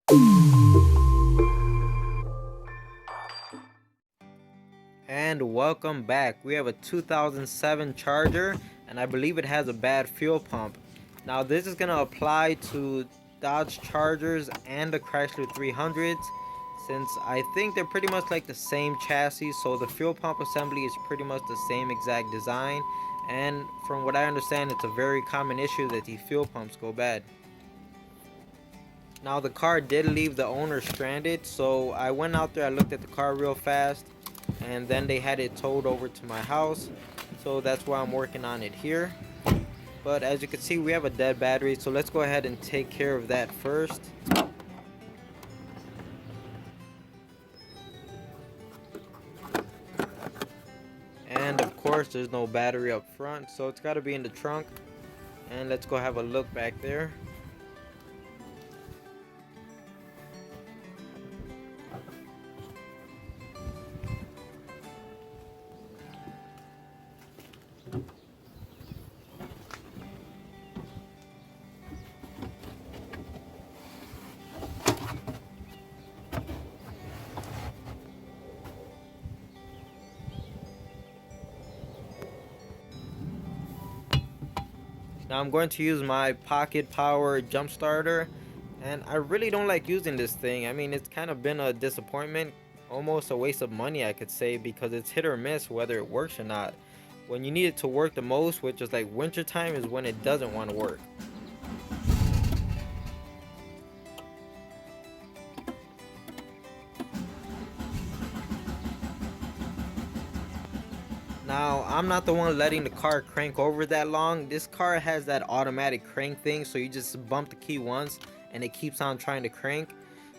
And welcome back. We have a 2007 Charger, and I believe it has a bad fuel pump. Now this is going to apply to Dodge Chargers and the Chrysler 300s, since I think they're pretty much like the same chassis, so the fuel pump assembly is pretty much the same exact design, and from what I understand, it's a very common issue that the fuel pumps go bad. Now the car did leave the owner stranded, so I went out there, I looked at the car real fast, and then they had it towed over to my house, so that's why I'm working on it here. But as you can see, we have a dead battery, so let's go ahead and take care of that first. And of course there's no battery up front, so it's got to be in the trunk. And let's go have a look back there. Now I'm going to use my Pocket Power jump starter, and I really don't like using this thing. I mean, it's kind of been a disappointment, almost a waste of money I could say, because it's hit or miss whether it works or not. When you need it to work the most, which is like winter time, is when it doesn't want to work. Now, I'm not the one letting the car crank over that long. This car has that automatic crank thing, so you just bump the key once and it keeps on trying to crank.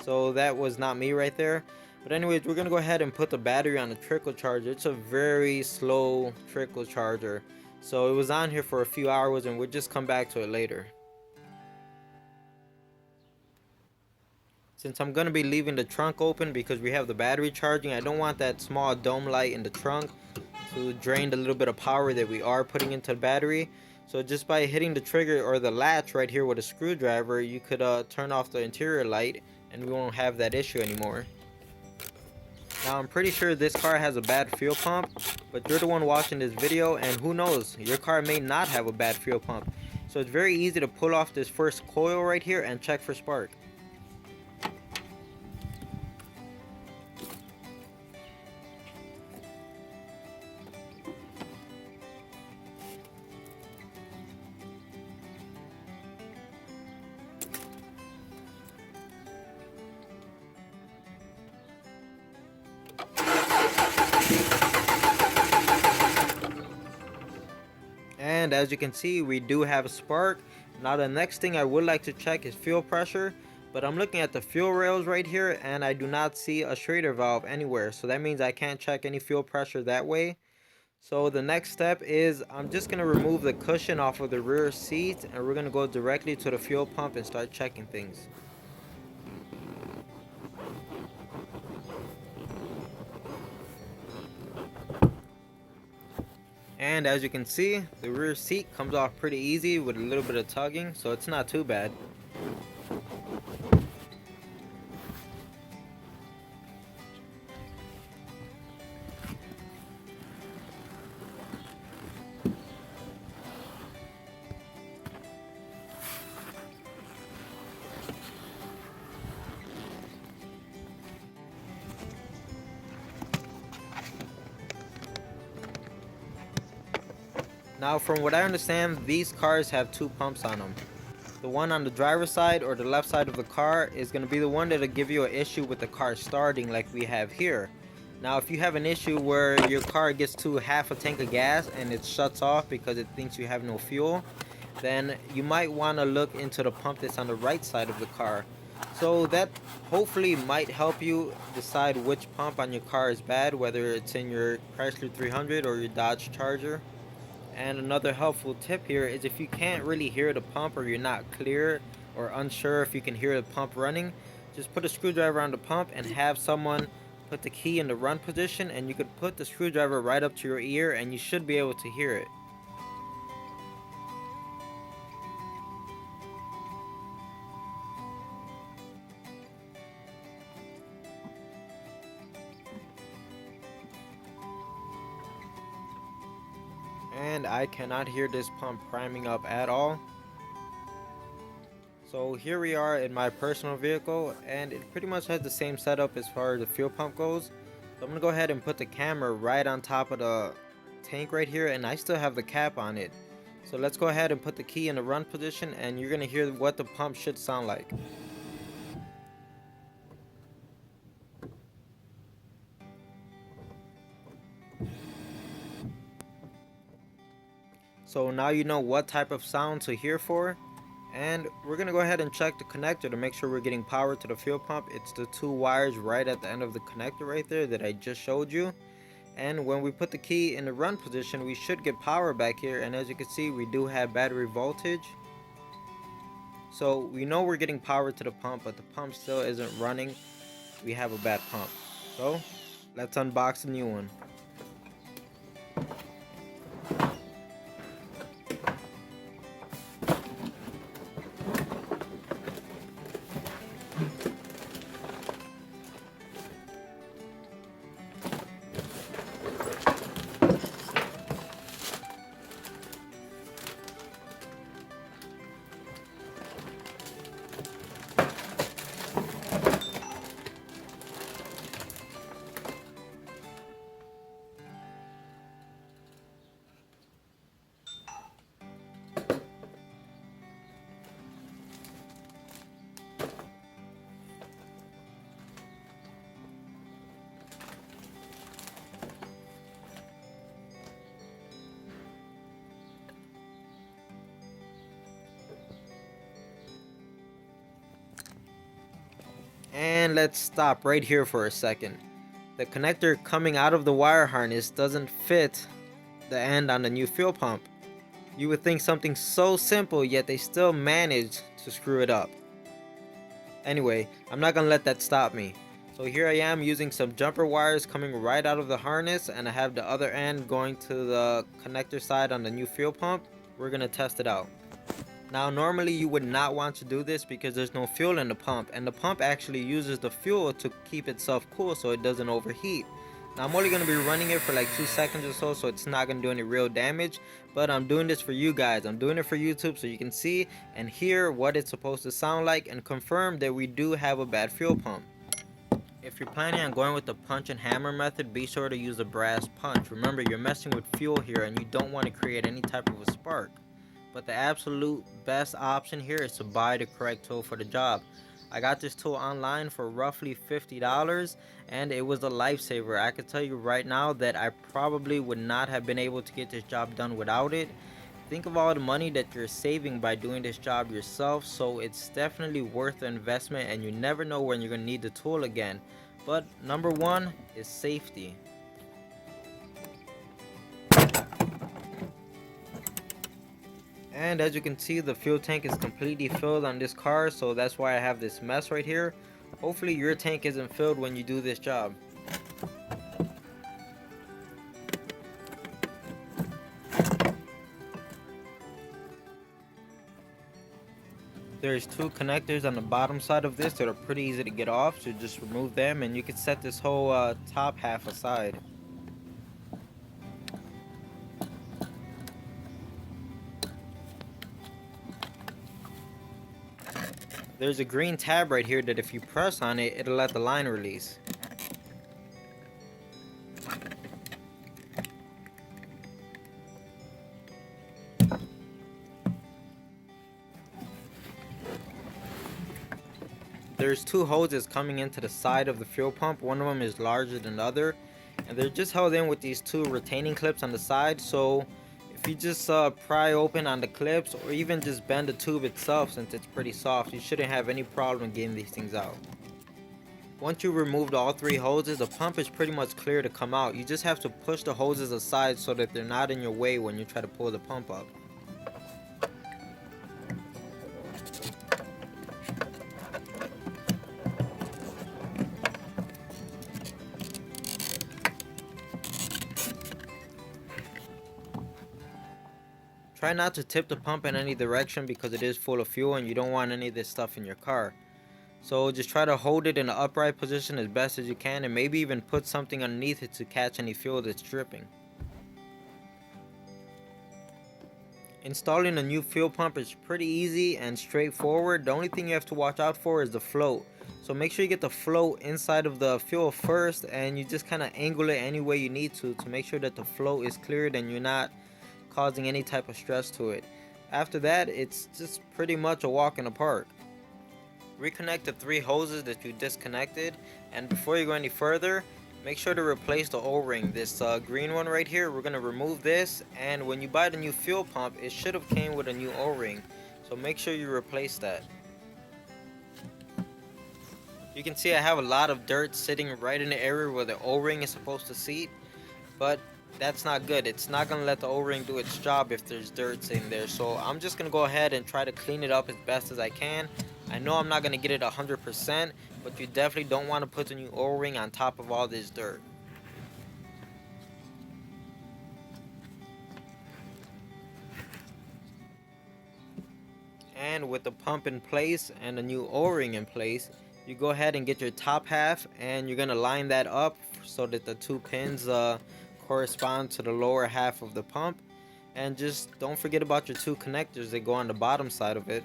So that was not me right there. But anyways, we're gonna go ahead and put the battery on the trickle charger. It's a very slow trickle charger. So it was on here for a few hours and we'll just come back to it later. Since I'm gonna be leaving the trunk open because we have the battery charging, I don't want that small dome light in the trunk to drain the little bit of power that we are putting into the battery. So just by hitting the trigger or the latch right here with a screwdriver, you could turn off the interior light and we won't have that issue anymore. Now I'm pretty sure this car has a bad fuel pump, but you're the one watching this video, and who knows, your car may not have a bad fuel pump. So it's very easy to pull off this first coil right here and check for spark. And as you can see, we do have a spark. Now the next thing I would like to check is fuel pressure, but I'm looking at the fuel rails right here and I do not see a Schrader valve anywhere, so that means I can't check any fuel pressure that way. So the next step is I'm just going to remove the cushion off of the rear seat, and we're going to go directly to the fuel pump and start checking things. And as you can see, the rear seat comes off pretty easy with a little bit of tugging, so it's not too bad. Now from what I understand, these cars have two pumps on them. The one on the driver's side or the left side of the car is going to be the one that'll give you an issue with the car starting like we have here. Now if you have an issue where your car gets to half a tank of gas and it shuts off because it thinks you have no fuel, then you might want to look into the pump that's on the right side of the car. So that hopefully might help you decide which pump on your car is bad, whether it's in your Chrysler 300 or your Dodge Charger. And another helpful tip here is if you can't really hear the pump, or you're not clear or unsure if you can hear the pump running, just put a screwdriver on the pump and have someone put the key in the run position, and you could put the screwdriver right up to your ear and you should be able to hear it. And I cannot hear this pump priming up at all. So here we are in my personal vehicle, and it pretty much has the same setup as far as the fuel pump goes. So I'm gonna go ahead and put the camera right on top of the tank right here, and I still have the cap on it. So let's go ahead and put the key in the run position, and you're gonna hear what the pump should sound like. So now you know what type of sound to hear for. And we're gonna go ahead and check the connector to make sure we're getting power to the fuel pump. It's the two wires right at the end of the connector right there that I just showed you. And when we put the key in the run position, we should get power back here. And as you can see, we do have battery voltage. So we know we're getting power to the pump, but the pump still isn't running. We have a bad pump. So let's unbox the new one. And let's stop right here for a second. The connector coming out of the wire harness doesn't fit the end on the new fuel pump. You would think something so simple, yet they still manage to screw it up. Anyway, I'm not gonna let that stop me. So here I am using some jumper wires coming right out of the harness, and I have the other end going to the connector side on the new fuel pump. We're gonna test it out. Now normally you would not want to do this because there's no fuel in the pump, and the pump actually uses the fuel to keep itself cool so it doesn't overheat. Now I'm only going to be running it for like 2 seconds or so it's not going to do any real damage, but I'm doing this for you guys. I'm doing it for YouTube so you can see and hear what it's supposed to sound like and confirm that we do have a bad fuel pump. If you're planning on going with the punch and hammer method, be sure to use a brass punch. Remember, you're messing with fuel here and you don't want to create any type of a spark. But the absolute best option here is to buy the correct tool for the job. I got this tool online for roughly $50 and it was a lifesaver. I can tell you right now that I probably would not have been able to get this job done without it. Think of all the money that you're saving by doing this job yourself, so it's definitely worth the investment, and you never know when you're going to need the tool again. But number one is safety. And as you can see, the fuel tank is completely filled on this car, so that's why I have this mess right here. Hopefully your tank isn't filled when you do this job. There's two connectors on the bottom side of this that are pretty easy to get off, so just remove them and you can set this whole top half aside. There's a green tab right here that if you press on it, it'll let the line release. There's two hoses coming into the side of the fuel pump. One of them is larger than the other, and they're just held in with these two retaining clips on the side. So if you just pry open on the clips or even just bend the tube itself, since it's pretty soft, you shouldn't have any problem getting these things out. Once you removed all three hoses, the pump is pretty much clear to come out. You just have to push the hoses aside so that they're not in your way when you try to pull the pump up. Try not to tip the pump in any direction because it is full of fuel and you don't want any of this stuff in your car. So just try to hold it in an upright position as best as you can, and maybe even put something underneath it to catch any fuel that's dripping. Installing a new fuel pump is pretty easy and straightforward. The only thing you have to watch out for is the float. So make sure you get the float inside of the fuel first, and you just kind of angle it any way you need to make sure that the float is cleared and you're not causing any type of stress to it. After that, it's just pretty much a walk in the park. Reconnect the 3 hoses that you disconnected, and before you go any further, make sure to replace the O-ring. This green one right here, we're going to remove this, and when you buy the new fuel pump, it should have came with a new O-ring, so make sure you replace that. You can see I have a lot of dirt sitting right in the area where the O-ring is supposed to seat, but that's not good. It's not going to let the O-ring do its job if there's dirt in there, so I'm just going to go ahead and try to clean it up as best as I can. I know I'm not going to get it 100%, but you definitely don't want to put the new O-ring on top of all this dirt. And with the pump in place and the new O-ring in place, you go ahead and get your top half, and you're going to line that up so that the 2 pins correspond to the lower half of the pump. And just don't forget about your 2 connectors that go on the bottom side of it.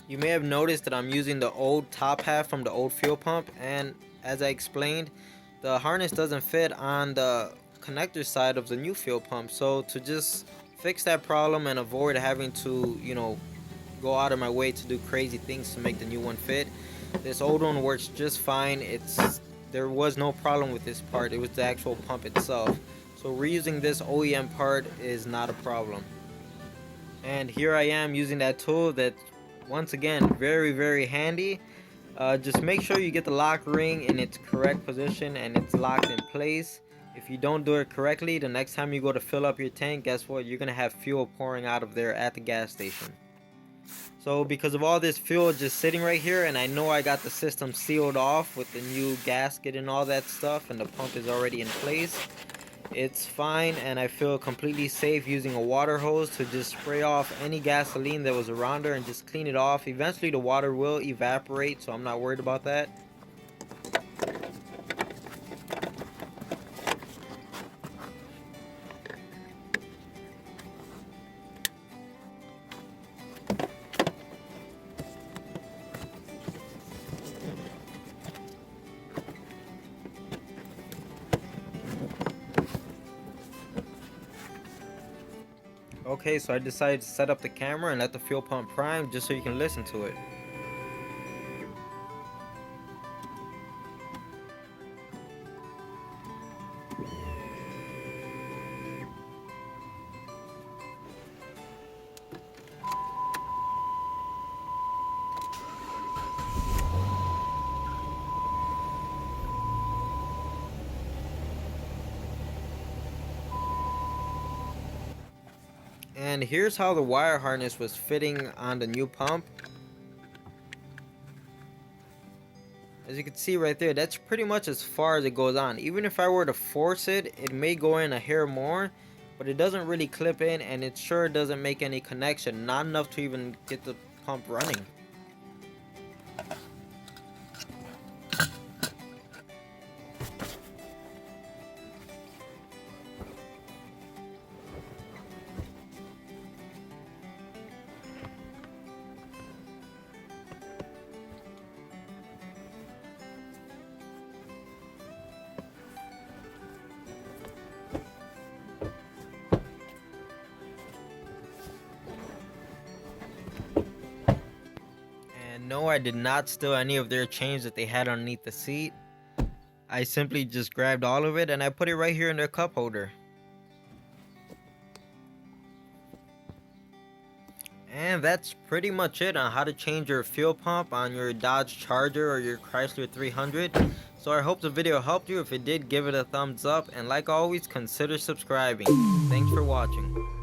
You may have noticed that I'm using the old top half from the old fuel pump, and as I explained, the harness doesn't fit on the connector side of the new fuel pump. So to just fix that problem and avoid having to, go out of my way to do crazy things to make the new one fit, this old one works just fine. There was no problem with this part. It was the actual pump itself. So reusing this OEM part is not a problem. And here I am using that tool that, once again, very, very handy. Just make sure you get the lock ring in its correct position and it's locked in place. If you don't do it correctly, the next time you go to fill up your tank, guess what? You're gonna have fuel pouring out of there at the gas station. So because of all this fuel just sitting right here, and I know I got the system sealed off with the new gasket and all that stuff, and the pump is already in place, it's fine, and I feel completely safe using a water hose to just spray off any gasoline that was around there and just clean it off. Eventually the water will evaporate, so I'm not worried about that. Okay, so I decided to set up the camera and let the fuel pump prime just so you can listen to it. And here's how the wire harness was fitting on the new pump. As you can see right there, that's pretty much as far as it goes on. Even if I were to force it, it may go in a hair more, but it doesn't really clip in, and it sure doesn't make any connection. Not enough to even get the pump running. No, I did not steal any of their change that they had underneath the seat. I simply just grabbed all of it and I put it right here in their cup holder. And that's pretty much it on how to change your fuel pump on your Dodge Charger or your Chrysler 300. So I hope the video helped you. If it did, give it a thumbs up, and like always, consider subscribing. Thanks for watching.